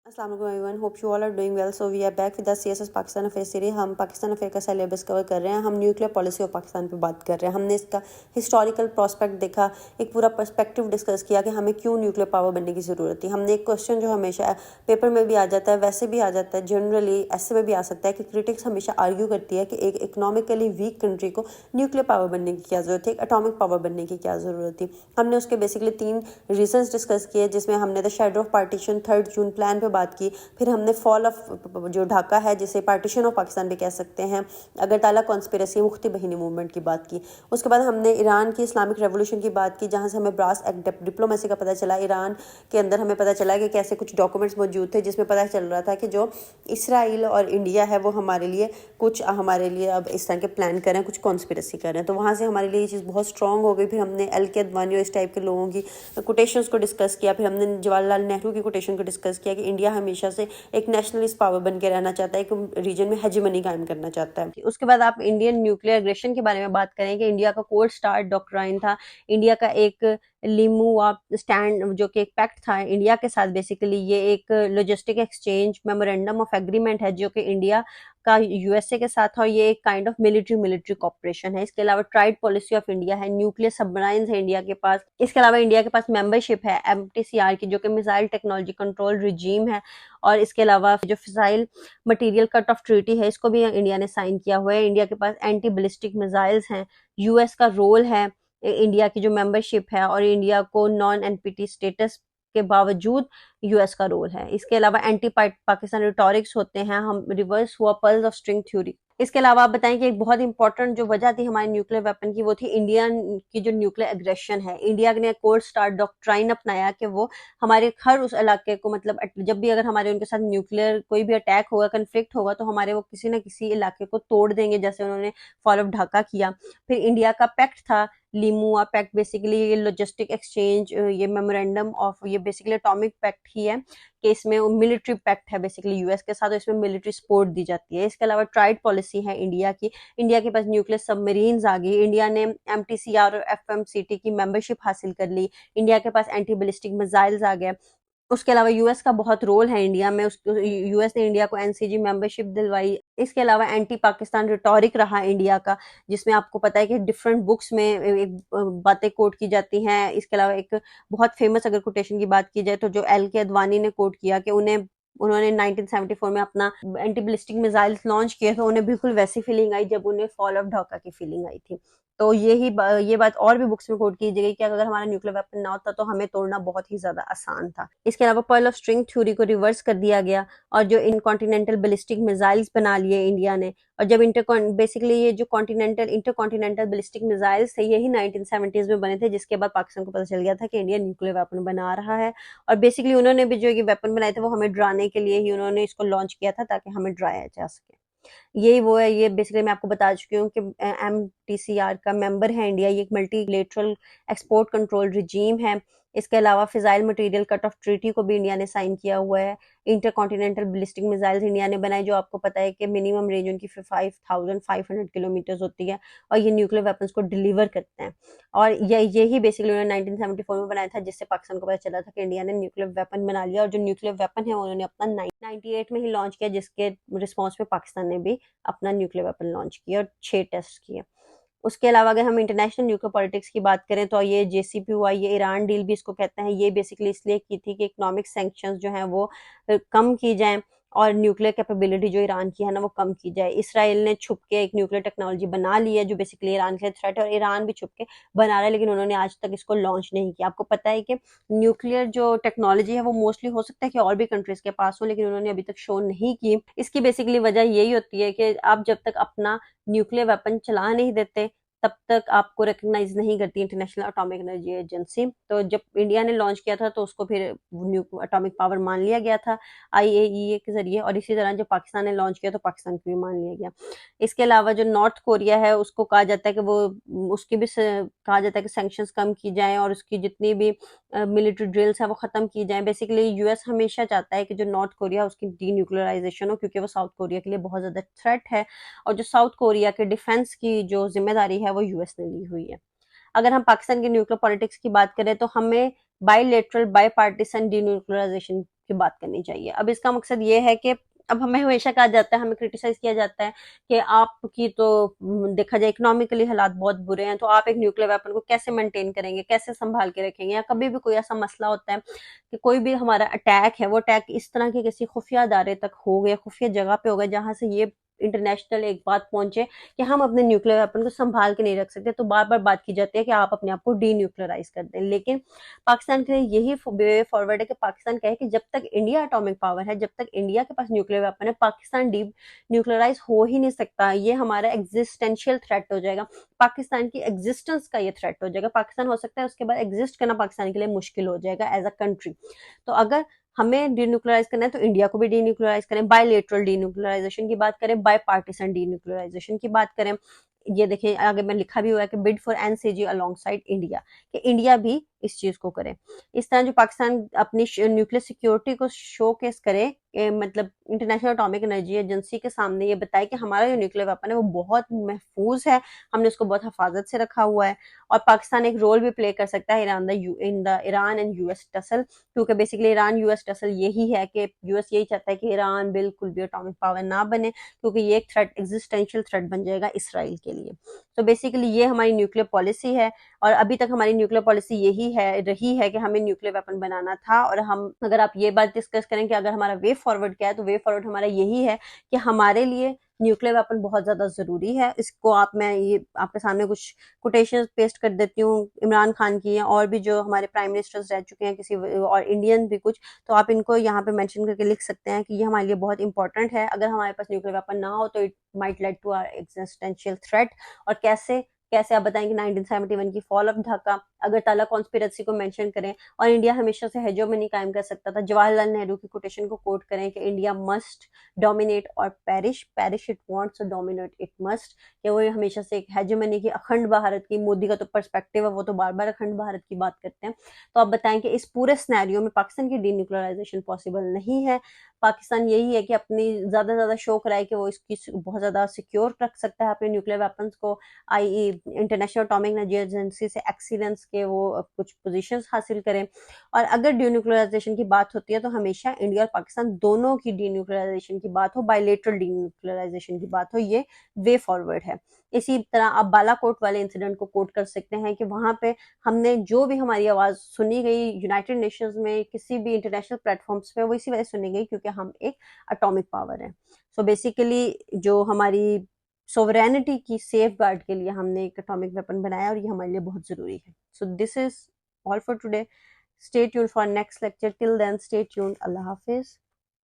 अस्सलाम वालेकुम everyone, hope you all are doing well. So we are back with the CSS Pakistan affair series. हम Pakistan affair का syllabus cover कर रहे हैं। हम न्यूक्लियर पॉलिसी ऑफ पाकिस्तान पे बात कर रहे हैं। हमने इसका हिस्टोरिकल प्रोस्पेक्ट देखा, एक पूरा पर्सपेक्टिव डिस्कस किया कि हमें क्यों न्यूक्लियर पावर बनने की ज़रूरत थी। हमने एक क्वेश्चन जो हमेशा पेपर में भी आ जाता है, वैसे भी आ जाता है, जनरली ऐसे में भी आ सकता है कि क्रिटिक्स हमेशा आर्ग्यू करती है कि एक इकोनॉमिकली वीक कंट्री को न्यूक्लियर पावर बनने की क्या ज़रूरत थी, एक एटॉमिक पावर बनने की क्या ज़रूरत थी। हमने उसके बेसिकली 3 रीजंस डिस्कस किए, जिसमें हमने the shadow of partition 3 June plan पे बात की। फिर हमने फॉल ऑफ जो ढाका है, जिसे पार्टीशन ऑफ पाकिस्तान भी कह सकते हैं, अगरतला कॉन्स्पिरेसी, मुफ्ती बहिनी मूवमेंट की बात की। उसके बाद हमने ईरान की इस्लामिक रेवोल्यूशन की बात की, जहाँ से हमें ब्रास एक्ट डिप्लोमेसी का पता चला। ईरान के अंदर हमें पता चला कि कैसे कुछ डॉक्यूमेंट्स मौजूद थे, जिसमें पता चल रहा था कि जो इसराइल और इंडिया है वो हमारे लिए अब इस तरह के प्लान कर रहे हैं, कुछ कॉन्स्पिरेसी कर रहे हैं। तो वहाँ से हमारे लिए ये चीज़ बहुत स्ट्रॉन्ग हो गई। फिर हमने एल के अदवानी और इस टाइप के लोगों की कोटेशंस को डिस्कस किया। फिर हमने जवाहरलाल नेहरू की कोटेशन को डिस्कस किया कि इंडिया हमेशा से एक नेशनलिस्ट पावर बन के रहना चाहता है, एक रीजन में हेजेमनी कायम करना चाहता है। उसके बाद आप इंडियन न्यूक्लियर एग्रेशन के बारे में बात करें कि इंडिया का कोल्ड स्टार्ट डॉक्ट्राइन था, इंडिया का एक लिमुआ स्टैंड जो कि एक पैक्ट था इंडिया के साथ। बेसिकली ये एक logistic exchange memorandum of agreement है जो कि इंडिया का यूएसए के साथ, और ये एक काइंड ऑफ मिलिट्री कॉपरेशन है। इसके अलावा ट्राइड पॉलिसी ऑफ इंडिया है, न्यूक्लियर सबमराइन्स है इंडिया के पास। इसके अलावा इंडिया के पास मेंबरशिप है एमटीसीआर की, जो कि मिसाइल टेक्नोलॉजी कंट्रोल रिजीम है। और इसके अलावा जो fissile material cut off treaty है, इसको भी इंडिया ने साइन किया हुआ है। इंडिया के पास एंटी बैलिस्टिक मिसाइल्स हैं। यूएस का रोल है इंडिया की जो मेंबरशिप है, और इंडिया को नॉन एनपीटी स्टेटस के बावजूद यूएस का रोल है। इसके अलावा एंटी पाकिस्तान रिटोरिक्स होते हैं। हम रिवर्स हुआ पर्ल्स ऑफ स्ट्रिंग थ्योरी। इसके अलावा आप बताएं कि एक बहुत इंपॉर्टेंट जो वजह थी हमारे न्यूक्लियर वेपन की, वो थी इंडिया की जो न्यूक्लियर एग्रेशन है। इंडिया ने कोल्ड स्टार्ट डॉक्ट्राइन अपनाया कि वो हमारे हर उस इलाके को, मतलब जब भी अगर हमारे उनके साथ न्यूक्लियर कोई भी अटैक होगा, कन्फ्लिक्ट होगा, तो हमारे वो किसी न किसी इलाके को तोड़ देंगे, जैसे उन्होंने फॉल ऑफ ढाका किया। फिर इंडिया का पैक्ट था लिमुआ पैक्ट, बेसिकली ये लॉजिस्टिक एक्सचेंज, ये मेमोरेंडम ऑफ, ये बेसिकली एटॉमिक पैक्ट ही है कि इसमें मिलिट्री पैक्ट है बेसिकली यूएस के साथ, और इसमें मिलिट्री सपोर्ट दी जाती है। इसके अलावा ट्राइड पॉलिसी है इंडिया की। इंडिया के पास न्यूक्लियर सबमरीन्स आ गई। इंडिया ने एमटीसीआर और एफएमसीटी की मेंबरशिप हासिल कर ली। इंडिया के पास एंटी बैलिस्टिक मिसाइल्स आ गए। उसके अलावा यूएस का बहुत रोल है इंडिया में। यूएस ने इंडिया को एनसीजी मेंबरशिप दिलवाई। इसके अलावा एंटी पाकिस्तान रिटोरिक रहा इंडिया का, जिसमें आपको पता है कि डिफरेंट बुक्स में एक बातें कोट की जाती हैं। इसके अलावा एक बहुत फेमस अगर कोटेशन की बात की जाए तो जो एल के अदवानी ने कोट किया कि उन्होंने 1974 में अपना एंटी बैलिस्टिक मिसाइल्स लॉन्च किए, तो उन्हें बिल्कुल वैसी फीलिंग आई जब उन्हें फॉल ऑफ ढाका की फीलिंग आई थी। तो ये बात और भी बुक्स में कोट की गई कि अगर हमारा न्यूक्लियर वेपन ना होता तो हमें तोड़ना बहुत ही ज्यादा आसान था। इसके अलावा पर्ल ऑफ स्ट्रिंग थ्योरी को रिवर्स कर दिया गया, और जो इनकॉन्टिनेंटल बैलिस्टिक मिसाइल्स बना लिए इंडिया ने। और जब बेसिकली ये जो इंटरकॉन्टिनेंटल बैलिस्टिक मिसाइल्स थे, यही 1970s में बने थे, जिसके बाद पाकिस्तान को पता चल गया था कि इंडिया न्यूक्लियर वेपन बना रहा है। और बेसिकली उन्होंने भी जो ये वेपन बनाए थे वो हमें डराने के लिए ही उन्होंने इसको लॉन्च किया था, ताकि हमें डराया जा सके। यही वो है, ये बेसिकली मैं आपको बता चुकी हूँ कि एमटीसीआर का मेंबर है इंडिया। ये एक मल्टीलेटरल एक्सपोर्ट कंट्रोल रिजीम है। इसके अलावा fissile material cut off treaty को भी इंडिया ने साइन किया हुआ है। इंटरकॉन्टिनेंटल बैलिस्टिक मिसाइल्स इंडिया ने बनाए, जो आपको पता है कि मिनिमम रेंज उनकी 5500 किलोमीटर होती है, और ये न्यूक्लियर वेपन्स को डिलीवर करते हैं। और यही बेसिकली उन्होंने 1974 में बनाया था, जिससे पाकिस्तान को पता चला था कि इंडिया ने न्यूक्लियर वेपन बना लिया। और जो न्यूक्लियर वेपन है उन्होंने अपना 1998 में ही लॉन्च किया, जिसके रिस्पॉन्स में पाकिस्तान ने भी अपना न्यूक्लियर वेपन लॉन्च किया और 6 टेस्ट किए। उसके अलावा अगर हम इंटरनेशनल न्यूक्लियर पॉलिटिक्स की बात करें तो ये जेसीपी हुआ, ये ईरान डील भी इसको कहते हैं। ये बेसिकली इसलिए की थी कि इकोनॉमिक सैंक्शंस जो हैं वो कम की जाएं, और न्यूक्लियर कैपेबिलिटी जो ईरान की है ना वो कम की जाए। इसराइल ने छुप के एक न्यूक्लियर टेक्नोलॉजी बना ली है जो बेसिकली ईरान के लिए थ्रेट है, और ईरान भी छुप के बना रहा है, लेकिन उन्होंने आज तक इसको लॉन्च नहीं किया। आपको पता है कि न्यूक्लियर जो टेक्नोलॉजी है वो मोस्टली हो सकता है कि और भी कंट्रीज के पास हो, लेकिन उन्होंने अभी तक शो नहीं की। इसकी बेसिकली वजह यही होती है कि आप जब तक अपना न्यूक्लियर वेपन चला नहीं देते, तब तक आपको रिकग्नाइज नहीं करती इंटरनेशनल एटॉमिक एनर्जी एजेंसी। तो जब इंडिया ने लॉन्च किया था तो उसको फिर एटॉमिक पावर मान लिया गया था आईएईए के जरिए, और इसी तरह जब पाकिस्तान ने लॉन्च किया तो पाकिस्तान को भी मान लिया गया। इसके अलावा जो नॉर्थ कोरिया है उसको कहा जाता है कि वो उसकी भी कहा जाता है कि सैंक्शंस कम की जाएं, और उसकी जितनी भी मिलिट्री ड्रिल्स है वो खत्म की जाएं। बेसिकली यूएस हमेशा चाहता है कि जो नॉर्थ कोरिया उसकी डीन्यूक्लियराइजेशन हो, क्योंकि वो साउथ कोरिया के लिए बहुत ज्यादा थ्रेट है, और जो साउथ कोरिया के डिफेंस की जो जिम्मेदारी है वो यूएस ने ली हुई है। अगर हम पाकिस्तान की न्यूक्लियर पॉलिटिक्स की बात करें तो हमें बायलैटरल बायपार्टीसन डीन्यूक्लियराइजेशन की बात करनी चाहिए। अब इसका मकसद ये है कि अब हमें हमेशा कहा जाता है, हमें क्रिटिसाइज किया जाता है कि आपकी तो देखा जाए इकोनॉमिकली हालात बहुत बुरे हैं, तो आप एक न्यूक्लियर वेपन को कैसे मेंटेन करेंगे, कैसे संभाल के रखेंगे। या कभी भी कोई ऐसा मसला होता है कि कोई भी हमारा अटैक है, वो अटैक इस तरह के किसी खुफिया अदारे तक हो गया, खुफिया जगह पे हो गया, जहां से ये इंटरनेशनल एक बात पहुंचे कि हम अपने न्यूक्लियर वेपन को संभाल के नहीं रख सकते, तो बार बार बात की जाती है कि आप अपने आप को डी न्यूक्लियराइज कर दें। लेकिन पाकिस्तान के लिए यही वे फॉरवर्ड है कि पाकिस्तान कहे कि जब तक इंडिया एटॉमिक पावर है, जब तक इंडिया के पास न्यूक्लियर वेपन है, पाकिस्तान डी न्यूक्लियराइज हो ही नहीं सकता। ये हमारा एग्जिस्टेंशियल थ्रेट हो जाएगा, पाकिस्तान की एग्जिस्टेंस का ये थ्रेट हो जाएगा। पाकिस्तान हो सकता है उसके बाद एग्जिस्ट करना पाकिस्तान के लिए मुश्किल हो जाएगा एज अ कंट्री। तो अगर हमें डीन्यूक्लियराइज करना है तो इंडिया को भी डीन्यूक्लियराइज करें, बायलेटरल डीन्यूक्लियराइजेशन की बात करें, बाय पार्टीसन डीन्यूक्लियराइजेशन की बात करें। ये देखिए आगे में लिखा भी हुआ है कि bid for NCG alongside India, कि इंडिया भी इस चीज को करे। इस तरह जो पाकिस्तान अपनी न्यूक्लियर सिक्योरिटी को शोकेस करे, मतलब इंटरनेशनल एटॉमिक एनर्जी एजेंसी के सामने ये बताए कि हमारा जो न्यूक्लियर वेपन है वो बहुत महफूज है, हमने उसको बहुत हिफाजत से रखा हुआ है। और पाकिस्तान एक रोल भी प्ले कर सकता है in the Iran and US tussle, क्योंकि बेसिकली ईरान यूएस टसल यही है कि यूएस यही चाहता है कि ईरान बिल्कुल भी एटॉमिक पावर ना बने, क्योंकि ये एक थ्रेट, एग्जिस्टेंशियल थ्रेट बन जाएगा इसराइल के लिए। तो बेसिकली ये हमारी न्यूक्लियर पॉलिसी है, और अभी तक हमारी न्यूक्लियर पॉलिसी यही रही है कि हमें न्यूक्लियर वेपन बनाना था। और हम, अगर आप ये बात डिस्कस करें कि अगर हमारा वे फॉरवर्ड क्या है, तो वे फॉरवर्ड हमारा यही है कि हमारे लिए न्यूक्लियर वेपन बहुत ज्यादा जरूरी है। इसको मैं ये आपके सामने कुछ कोटेशन पेस्ट कर देती हूँ इमरान खान की, और भी जो हमारे प्राइम मिनिस्टर्स रह चुके हैं किसी, और इंडियन भी कुछ, तो आप इनको यहाँ पे मेंशन करके लिख सकते हैं कि ये हमारे लिए बहुत इंपॉर्टेंट है। अगर हमारे पास न्यूक्लियर वेपन ना हो तो it might lead to our existential threat. और कैसे कैसे आप बताएंगे 1971 की फॉल ऑफ ढाका, अगर ताला कॉन्स्पिरेसी को मेंशन करें, और इंडिया हमेशा से हेजोमनी कायम कर सकता था। जवाहरलाल नेहरू की कोटेशन को कोट करें कि इंडिया मस्ट डोमिनेट और पेरिश, पेरिश इट वांट्स और डोमिनेट इट मस्ट, कि वो हमेशा से एक हेजोमनी की, अखंड भारत की, मोदी का तो पर्सपेक्टिव है, वो तो बार बार अखंड भारत की बात करते हैं। तो आप बताएं कि इस पूरे सिनेरियो में पाकिस्तान की डीन्यूक्लियराइजेशन पॉसिबल नहीं है। पाकिस्तान यही है कि अपनी ज्यादा से ज्यादा शो कराए कि वो इसकी बहुत ज्यादा सिक्योर रख सकता है अपने न्यूक्लियर वेपन्स को, आई इंटरनेशनल एटॉमिक एनर्जी एजेंसी से एक्सीलेंस के वो कुछ पोजीशंस हासिल करें। और अगर डीन्यूक्लियराइजेशन की बात होती है तो हमेशा इंडिया और पाकिस्तान दोनों की डीन्यूक्लियराइजेशन की बात हो, बायलेटरल डीन्यूक्लियराइजेशन की बात हो, ये वे फॉरवर्ड है। इसी तरह आप बालाकोट वाले इंसिडेंट को कोट कर सकते हैं कि वहां पे हमने जो भी हमारी आवाज सुनी गई यूनाइटेड नेशंस में, किसी भी इंटरनेशनल प्लेटफॉर्म्स पे, वो इसी वजह सुनी गई क्योंकि हम एक एटॉमिक पावर है। सो बेसिकली जो हमारी सोवरेनिटी की सेफ गार्ड के लिए हमने एक एटॉमिक वेपन बनाया, और ये हमारे लिए बहुत जरूरी है। So this is all for today. Stay tuned for next lecture. Till then stay tuned. अल्लाह हाफिज।